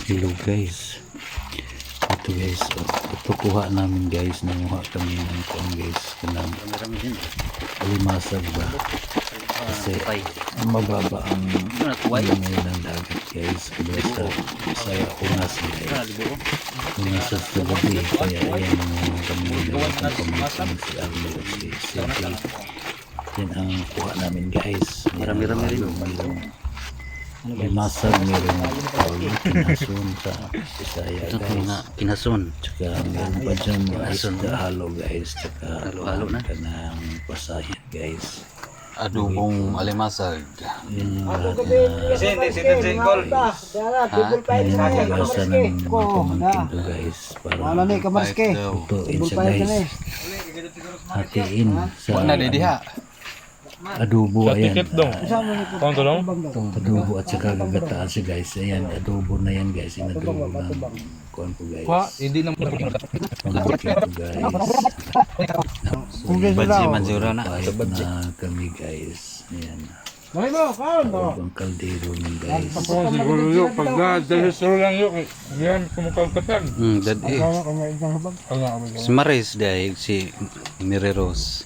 Hello guys. Ito guys, ito kuha namin guys, nanguha kami ng kuha guys, kanang alimasag ba? Kasi mababa ang ngayon ng dagat guys, kaya sa unas guys, unas sa gabi, kaya ayan nanguha kami ng pamasin si Arlo, si Seti. Yan ang kuha namin guys. Marami-rami rin. May masag, mayroong kinason sa Bisaya guys. Kinason. Tsaka mayroon pa dyan mga isda halo guys. Tsaka halo na. Kanang pasayan guys. Adobong alimasag. Yan yung lahat na nagasa ng mga pamangkin to guys. Para lutuin siya guys. Hatiin sa adobo, ayan. Adobo at saka gagataan siya guys. Ayan, adobo na yan guys. Inadobo ng kuhan po guys. Hindi lang Pagkakas po guys. Badji Manjura na. Pahit na kami guys. Ayan. Ang kaldero nun guys. Siguro yun, pag na-dahil lang yun, yan, kumukagkatan. Dad Si Maris dahil si Mireros.